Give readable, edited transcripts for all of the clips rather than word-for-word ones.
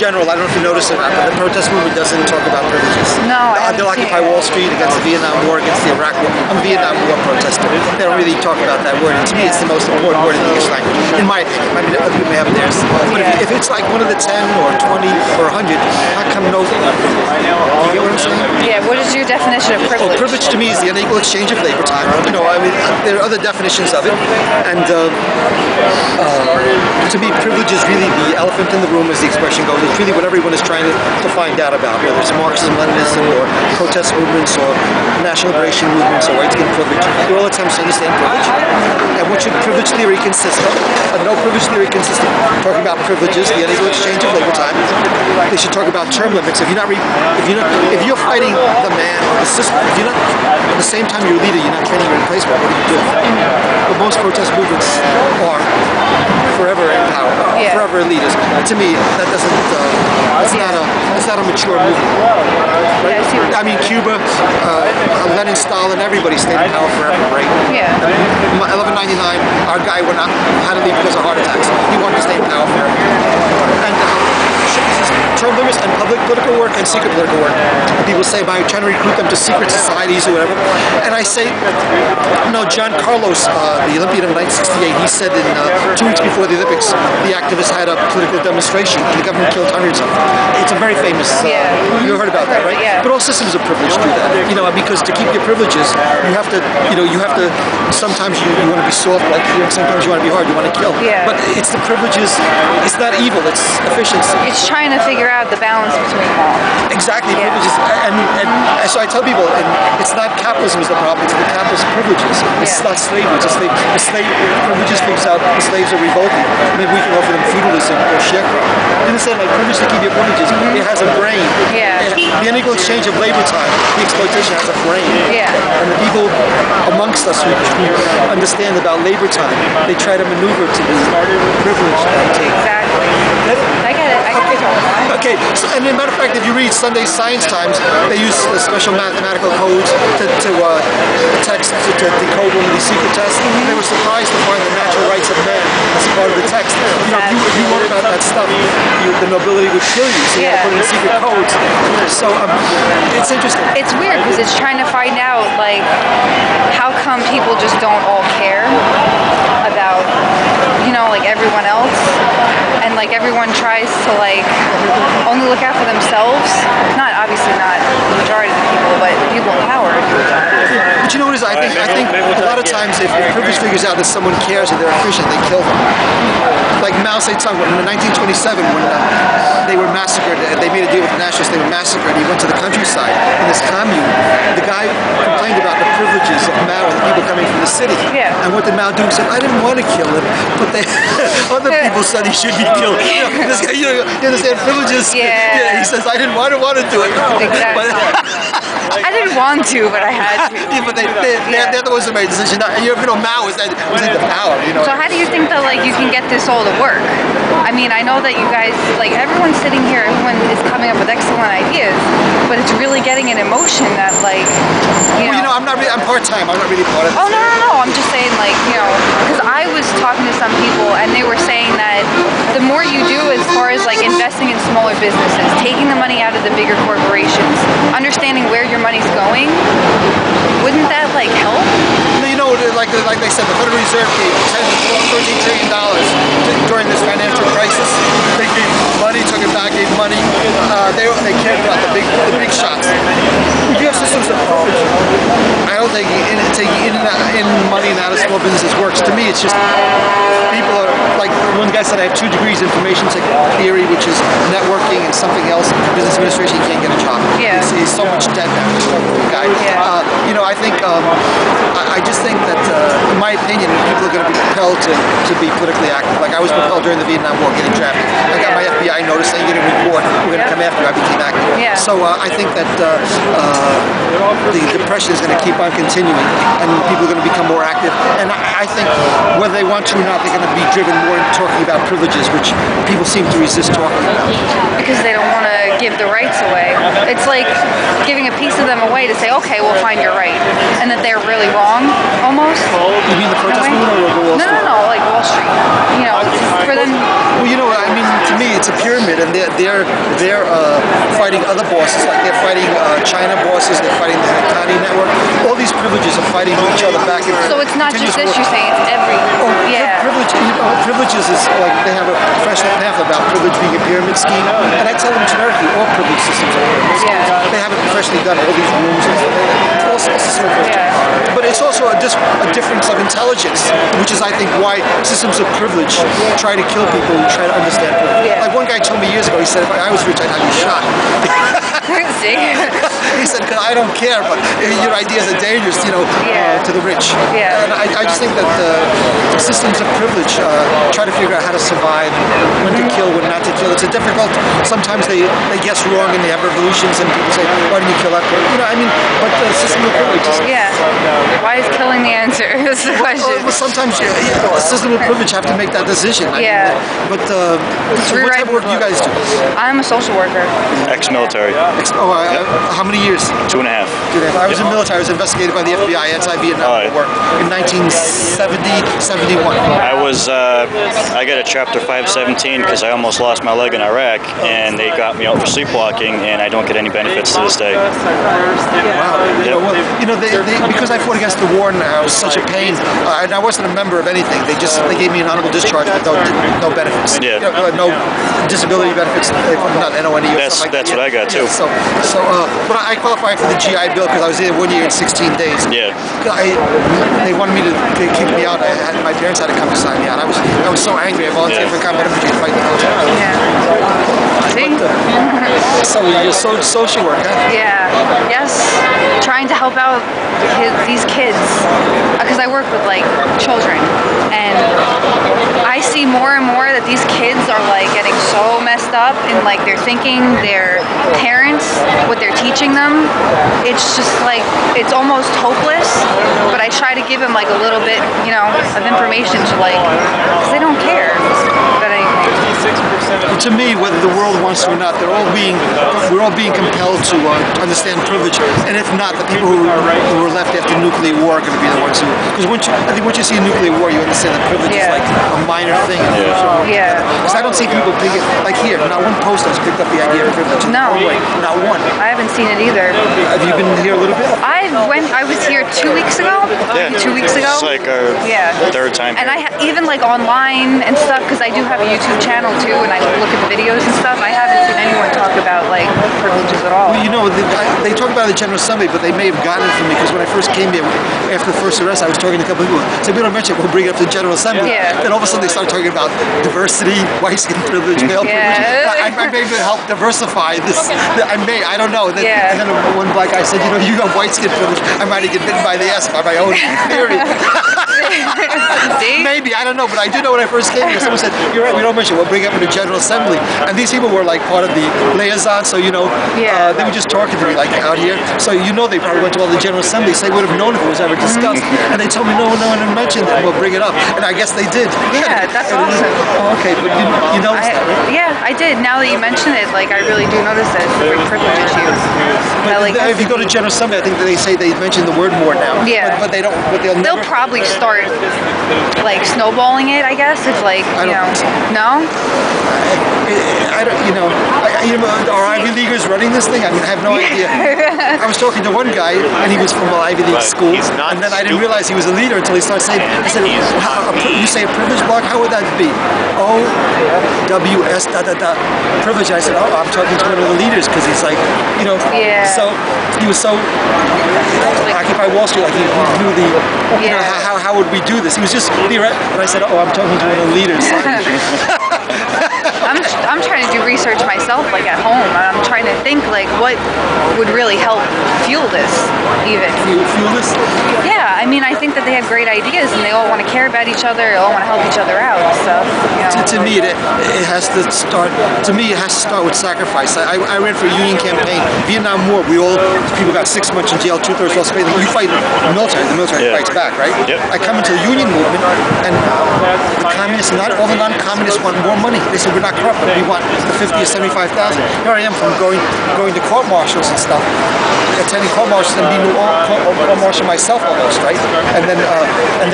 general, I don't know if you noticed it, but the protest movement doesn't talk about privileges. No, I They'll haven't seen occupy it. Wall Street against the Vietnam War, against the Iraq War. I'm a Vietnam War protester. They don't really talk about that word. And to me, it's the most important word in the English language, in my opinion. I mean, other people may have theirs. But if it's like one of the 10 or 20 or 100, how come no? You get what I'm saying? Yeah, what is your definition of Well, privilege? privilege to me is the unequal exchange of labor time. You know, I mean, there are other definitions of it, and to me, privilege is really the elephant in the room, as the expression goes. It's really what everyone is trying to find out about, whether it's Marxism, Leninism, or protest movements, or national liberation movements, or white skin privilege. They're all attempts to understand privilege. And what should privilege theory consist of? No privilege theory consists of talking about privileges, the unequal exchange of labor time. They should talk about term limits. If you're fighting the man or the system, if you're not at the same time you're a leader, you're not training your replacement, what do you do? But most protest movements are forever in power, forever leaders. To me, that doesn't. It's not a mature movement. Right? I mean, Cuba, Lenin, Stalin, everybody stayed in power forever, right? Yeah. 1199, our guy had to leave because of heart attacks. He wanted to stay in power forever. And term limits and public political work and secret political work. And people say by trying to recruit them to secret societies or whatever. And I say, no, John Carlos, the Olympian of 1968, he said in 2 weeks before the Olympics, the activists had a political demonstration and the government killed hundreds of them. It's a very famous, you heard about that, right? Yeah. But all systems of privilege do that. You know, because to keep your privileges, you have to, sometimes you want to be soft, like sometimes you want to be hard, you want to kill. Yeah. But it's the privileges, it's not evil, it's efficiency. It's trying to figure out the balance between them all. Exactly, Yeah. privileges, and so I tell people, it's not capitalism is the problem; it's the capitalist privileges. It's not slavery; it's a slave. The slave privileges figures out the slaves are revolting. Maybe we can offer them feudalism or sharecropping. In the same, like privilege to keep your privileges, it has a brain. Yeah. The unequal exchange of labor time, the exploitation has a brain. Yeah. And the people amongst us who understand about labor time, they try to maneuver to the privilege that we take. Exactly. I get it. Okay, so, and as a matter of fact, if you read Sunday Science Times, they use special mathematical codes to decode one of these secret tests. And they were surprised to find the natural rights of man as part of the text. You know, if you wrote about that stuff, the nobility would kill you. So you have to put in secret codes. So it's interesting. It's weird because it's trying to find out, like, how come people just don't all care about, like everyone else, and like everyone tries to like only look out for themselves. Obviously not the majority of the people, but people in power. But you know what it is? I think a lot of times if privilege figures out that someone cares or they're efficient, they kill them. Like Mao Zedong in 1927 when they were massacred, they made a deal with the nationalists, they were massacred, he went to the countryside in this commune. The guy complained about the privileges of Mao and the people coming from the city. Yeah. And what did Mao do? He said, I didn't want to kill him, but other people said he should be killed. This guy, you understand, privileges. Yeah. He says, I didn't want to do it. Exactly. But, I didn't want to, but I had to. Yeah, but they're the ones that made the decision. Mao was in the power. So how do you think that you can get this all to work? I mean, I know that you guys, everyone's sitting here, everyone is coming up with excellent ideas, but it's really getting an emotion that I'm part-time. I'm not really part of it. Oh, no. I'm just saying, because I was talking to some people and they were saying that the more you do as far as investing in smaller businesses, taking the money out of the bigger corporations, understanding where your money's going, wouldn't that help? Like they said, the Federal Reserve gave $13 trillion during this financial crisis. They gave money, took it back, gave money. They cared about the big shots. We do have systems of profit. I don't think taking in money and out of small businesses works. To me, it's just people are one guy said I have 2 degrees, information theory, which is networking, and something else, business administration. You can't get a job. Yeah. He's so much debt now. This guy. Yeah. I think I just think that in my opinion, people are going to be compelled to be politically active. Like I was propelled during the Vietnam War, getting drafted. I got my FBI notice saying you're going to report. We're going to come after you. I became active. Yeah. So I think that the depression is going to keep on continuing, and people are going to become more active. And I think whether they want to or not, they're going to be driven more into talking about privileges, which people seem to resist talking about. Because they don't want to give the rights away. It's like giving a piece of them away to say, okay, we'll find your right, and that they're really wrong, almost. You mean the protest movement or the Wall Street? No, like Wall Street. For them. Well, I mean, to me, it's a pyramid, and they're fighting other bosses, like they're fighting China bosses, they're fighting the Haqqani network. All these privileges are fighting each other back and forth. So it's not just this, you're saying it's every. Yeah. Privileges is like they have a professional path about privilege being a pyramid scheme, and I tell them generically all privilege systems are pyramid schemes. Yeah. They haven't professionally done all these rooms and all sorts of stuff. Yeah. But it's also a difference of intelligence, which is I think why systems of privilege try to kill people who try to understand privilege. Yeah. Like one guy told me years ago, he said, if I was rich, I'd have you shot. See? He said, because I don't care, but your ideas are dangerous, to the rich. Yeah. And I just think that systems of privilege try to figure out how to survive, when to kill, when not to kill. It's a difficult, sometimes they guess wrong and they have revolutions and people say, why didn't you kill that person? But the system of privilege is... Yeah. Why is killing the answer? Is the question. Well, sometimes the system of privilege have to make that decision. But so what type of work do you guys do? I'm a social worker. Ex-military. How many years? 2.5. I was in the military. I was investigated by the FBI, anti-Vietnam War in 1970, 71. I got a Chapter 517 because I almost lost my leg in Iraq, and they got me out for sleepwalking, and I don't get any benefits to this day. Wow. Because I fought against the war and I was such a pain, and I wasn't a member of anything. They gave me an honorable discharge with no benefits. Yeah. No disability benefits, not NONE or something like that. That's what I got too. But I qualified for the GI Bill because I was there 1 year and 16 days. Yeah. They wanted me to kick me out. My parents had to come to sign me out. I was so angry. I volunteered for combat infantry to fight the military. Yeah. See? So you're social work, huh? Yeah. Yes. Trying to help out these kids because I work with children, and I see more and more that these kids are getting so messed up in their thinking, their parents, what they're teaching them. It's just it's almost hopeless. But I try to give them a little bit, of information to because they don't care about anything. To me, whether the world wants to or not, we're all being compelled to understand privilege. And if not, the people who are left after nuclear war are going to be the ones who. Because I think once you see a nuclear war, you understand that privilege is a minor thing. Yeah. Because I don't see people pick it here. Not one post has picked up the idea of privilege. No. Not one. I haven't seen it either. Have you been here a little bit? I was here 2 weeks ago. Yeah. 2 weeks ago. It's our third time. And even online and stuff, because I do have a YouTube channel too, and I look at the videos and stuff. I haven't seen anyone talk about privileges at all. Well, they talk about the General Assembly, but they may have gotten it from me because when I first came here, after the first arrest, I was talking to a couple of people. So we don't mention it, we'll bring it up to the General Assembly. Yeah. Then all of a sudden they start talking about diversity, white skin privilege, male privilege. I may help diversify this. I don't know. And then one black guy said, you got white skin privilege. I might have get bitten by the ass by my own theory. Maybe, I don't know, but I do know when I first came here, someone said, you're right, we don't mention it, we'll bring it up in the General Assembly. And these people were part of the liaison, so they were just talking to me out here. So they probably went to all the General Assemblies, so they would have known if it was ever discussed. And they told me, no one mentioned it, we'll bring it up. And I guess they did. Yeah, that's awesome. Oh, okay, but you noticed that, right? Yeah, I did. Now that you mention it, I really do notice it. It's a big privilege issue. If you go to General Assembly, I think they say they mention the word more now. Yeah. But they don't. But they'll probably start snowballing it. I guess it's no. I don't. Are Ivy Leaguers running this thing? I have no idea. I was talking to one guy, and he was from an Ivy League school, and then I didn't realize he was a leader until he started saying. I said, "You say a privilege block? How would that be? OWS privilege." I said, "Oh, I'm talking to one of the leaders because he's Yeah. So he was so Occupy Wall Street, he knew how would we do this? He was just theoretical, and I said, "Oh, I'm talking to one of the leaders." I'm trying to do research myself, at home, and I'm trying to think, what would really help fuel this, even. Fuel this? Yeah, I think that they have great ideas, and they all want to care about each other, they all want to help each other out, so, To me, it has to start, with sacrifice. I ran for a union campaign. Vietnam War, people got 6 months in jail, 2/3 lost pay. You fight the military fights back, right? Yep. I come into the union movement, and the communists, all the non-communists want more money. They said, we're not corrupt, but we want the 50 or 75,000. Here I am from go going to court martials and stuff, attending court martials and being a marshal myself almost, right? And then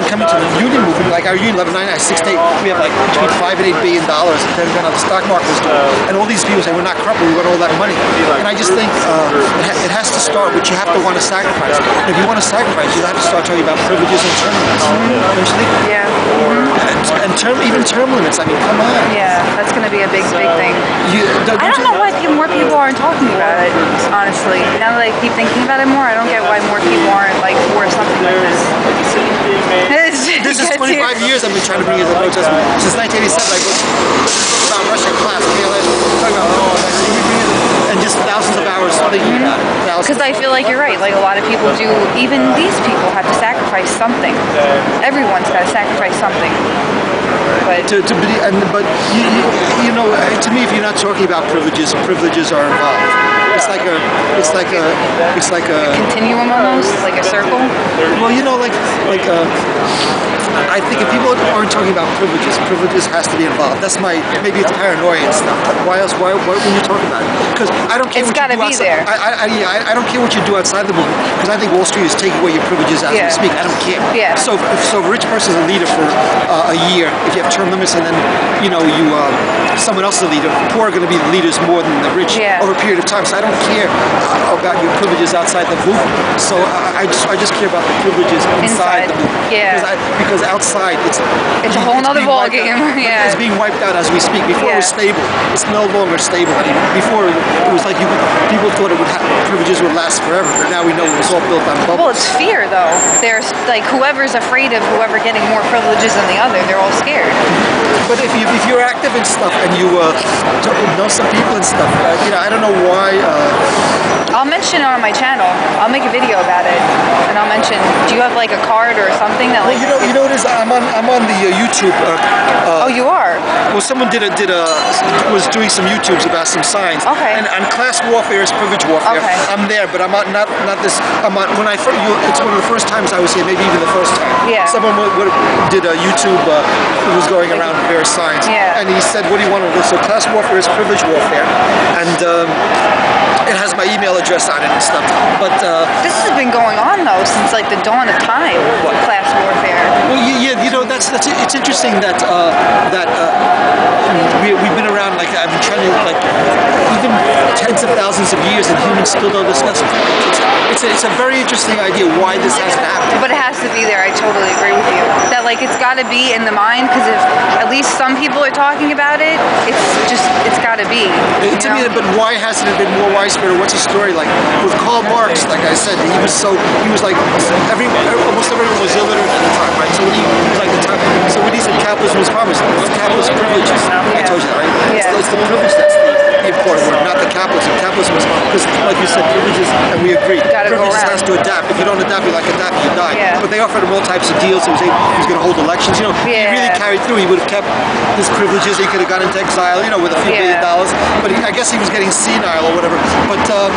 coming to the union movement, like our union 1199, 6 to 8, we have like between $5 and $8 billion, depending on how the stock market was doing. And all these people say we're not corrupt, we want all that money. And I just think it has to start, but you have to want to sacrifice. And if you want to sacrifice, you have to start talking about privileges and term limits. Eventually. Yeah. And even term limits. I mean, come on. Yeah, that's going to be a big thing. I don't know why more people aren't talking about it, honestly. Now that I keep thinking about it more, I don't get why more people aren't like for something like this. This is 25 years I've been trying to bring it to the protest. Since 1987, I go about Russian class, talking about and just thousands of hours thinking about it. Because I feel like you're right. Like a lot of people do. Even these people have to sacrifice something. Everyone's got to sacrifice something. But you know, to me, if you're not talking about privileges are involved. It's like a continuum almost, like a circle. Well, you know, I think if people aren't talking about privileges has to be involved. That's maybe it's paranoia and stuff. But why else? Why when you talk about it? Because I don't care what you do outside. I don't care what you do outside the movement. Because I think Wall Street is taking away your privileges as we speak. I don't care. Yeah. So if a rich person is a leader for a year, if you have term limits, and then someone else is a leader, the poor are going to be the leaders more than the rich over a period of time. So I don't care about your privileges outside the movement. So I just care about the privileges inside the movement. Yeah. Because outside it's a whole nother ball game. Yeah. It's being wiped out as we speak. Before it was stable. It's no longer stable anymore. Before it was like people thought privileges would last forever, but now we know it was all built on bubbles. Well, it's fear though. There's like whoever's afraid of whoever getting more privileges than the other, they're all scared. But if you're active and stuff and you know some people and stuff, I don't know why. I'll mention it on my channel. I'll make a video about it, and I'll mention. Do you have like a card or something that like? Well, you know what it is? I'm on the YouTube. Oh, you are. Well, someone was doing some YouTubes about some signs. Okay. And class warfare is privilege warfare. Okay. I'm there, but I'm not this. It's one of the first times I was here, maybe even the first time. Yeah. Someone did a YouTube who was going around various signs. Yeah. And he said, "What do you want to do?" So class warfare is privilege warfare, and it has my email address on it and stuff. But this has been going on though since like the dawn of time. What? Class warfare. Well, it's interesting that we've been around, like I've been trying to, like, even tens of thousands of years, and humans still don't discuss it. It's a very interesting idea why this hasn't happened. But it has to be there. I totally agree with you. That like it's got to be in the mind, because if at least some people are talking about it, it's got to be. To me, but why hasn't it been more widespread? Or what's the story like with Karl Marx? Like I said, he was like almost everyone was illiterate at the time, right? So when he was like the time, so when he said capitalism was harmless, it's capitalist privileges. I told you that, right? Yeah. It's the privilege that's the important word, not the capitalism. Capitalism is because, like you said, privileges, and we agree. Privileges has to adapt. If you don't adapt, you're like adapt, you die. Yeah. But they offered him all types of deals. He was going to hold elections. He really carried through. He would have kept his privileges. He could have gone into exile, with a few $1 billion. But I guess he was getting senile or whatever. But to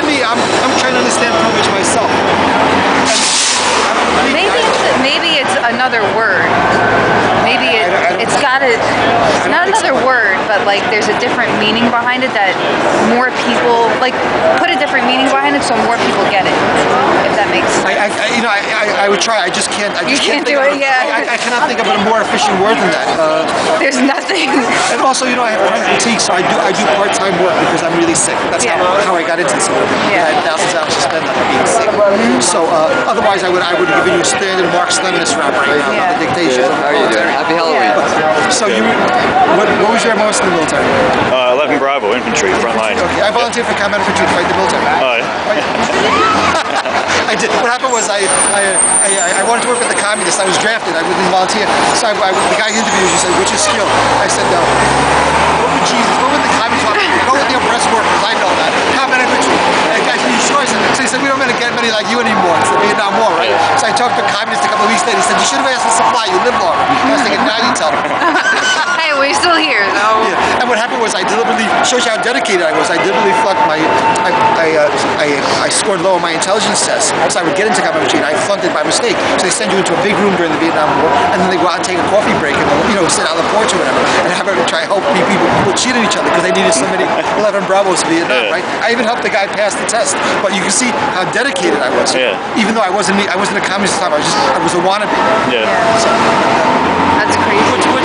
me, I'm trying to understand privilege myself. Maybe it's another word. Maybe it's got not another word, but like there's a different meaning behind it that more people like put a different meaning behind it, so more people get it. If that makes sense. I would try. I just can't. You can't do it. Yeah. I cannot think of a more efficient word than that. There's nothing. And also, I have chronic fatigue, so I do part-time work because I'm really sick. That's how I got into this. I had thousands of hours to spend on being sick. So otherwise, I would have given you a standard Marx-Leninist rap right now about the dictation. How are you doing? Happy Halloween. So what was your most in the military? 11 Bravo infantry, front line. Okay, I volunteered for combat infantry to fight the military. I did. What happened was I wanted to work with the communists. I was drafted. I didn't volunteer. So the guy interviewed me. He said, "What's your skill?" I said, "No. What would the communists want? Go with the breast workers. I know that. Combat infantry." And the guy said, "You sure?" So he said, "We don't get many like you anymore. It's the Vietnam War, right?" So I talked to a communist a couple of weeks later. He said, you should have asked the supply. You live longer. I was thinking, now you tell them. Hey, we're still here, though. Yeah. And what happened was I deliberately, shows you how dedicated I was. I deliberately flunked I scored low on my intelligence test. So I would get into combat machine. I flunked it by mistake. So they send you into a big room during the Vietnam War, and then they go out and take a coffee break and sit on the porch or whatever, and have everyone try to help people cheat at each other because they needed so many 11 Bravos in Vietnam, right? I even helped the guy pass the test. But you can see how dedicated I was. Yeah. Even though I wasn't a communist at the time, I was a wannabe. Yeah. So, That's crazy. what's your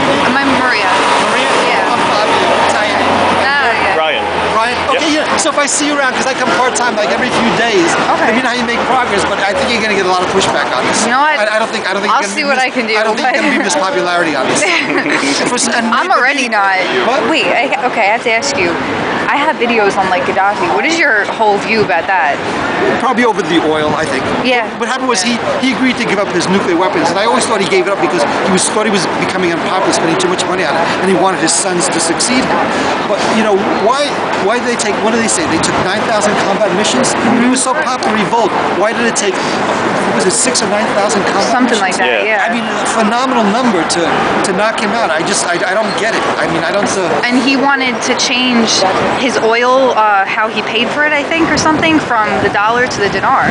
name? I'm Maria. Maria? Yeah. I'm Fabio. Italian. Yeah. Ryan. Ryan? Okay, yeah. So if I see you around, because I come part-time like every few days, Okay. I mean how you make progress, but I think you're going to get a lot of pushback on this. You know what? I don't think I'll you're see gonna what I can do, I don't think you're going to but- be this popularity on this. I'm already not. What? Wait, okay, I have to ask you. I have videos on like Gaddafi. What is your whole view about that? Probably over the oil, I think. Yeah. What happened was he agreed to give up his nuclear weapons, and I always thought he gave it up because thought he was becoming unpopular, spending too much money on it, and he wanted his sons to succeed him. But why did they take? What did they say? They took 9,000 combat missions. He was so popular, revolt. Why did it take? Was it 6,000 or 9,000 combat Something missions? like that. Yeah. I mean, a phenomenal number to knock him out. I don't get it. I mean, I don't. And he wanted to change his oil, how he paid for it, I think, or something, from the dollar to the dinar.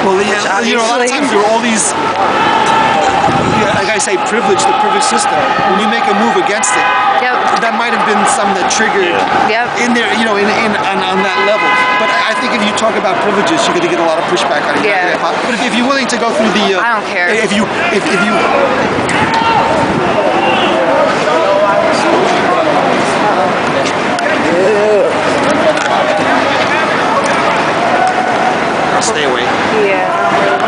Well, a lot of times there are all these, like I say, the privilege system. When you make a move against it, that might have been something that triggered in there, on that level. But I think if you talk about privileges, you're going to get a lot of pushback on it. Yeah. But if you're willing to go through the, I don't care. If you stay away. Yeah. I don't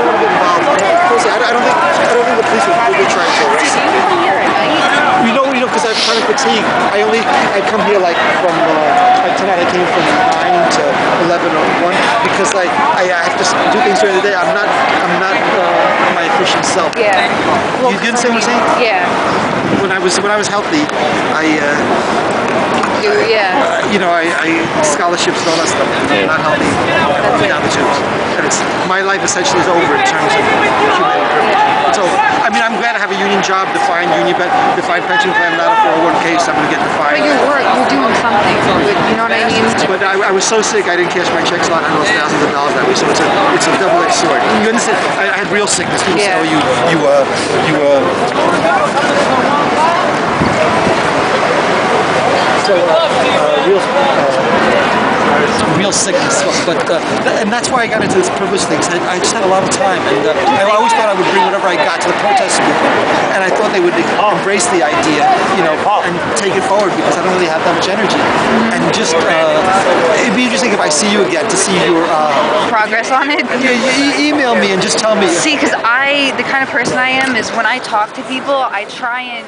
want to get involved. I don't think the police would be trying to arrest him. Because I'm kind of fatigued. I come here like from tonight. I came from 9 to 11 or 1 because I have to do things during the day. I'm not my efficient self. Yeah. Well, You understand what I'm saying? Yeah. When I was healthy, I scholarships and all that stuff. I'm not healthy. Down the tubes. And my life essentially is over in terms of humanity privilege. It's over. I mean, I'm glad I have a union job, defined pension plan, not a 401k, so I'm going to get defined. But you're doing something. You know what I mean? But I was so sick, I didn't cash my checks a lot. I lost thousands of dollars that way. So it's a double-edged sword. You understand? I had real sickness. People say, real sickness, and that's why I got into this privilege thing. I just had a lot of time, and I always thought I would bring whatever I got to the protest movement, and I thought they would embrace the idea, and take it forward because I don't really have that much energy. And just it'd be interesting if I see you again to see your Progress on it. You email me and just tell me. See, because the kind of person I am is when I talk to people, I try and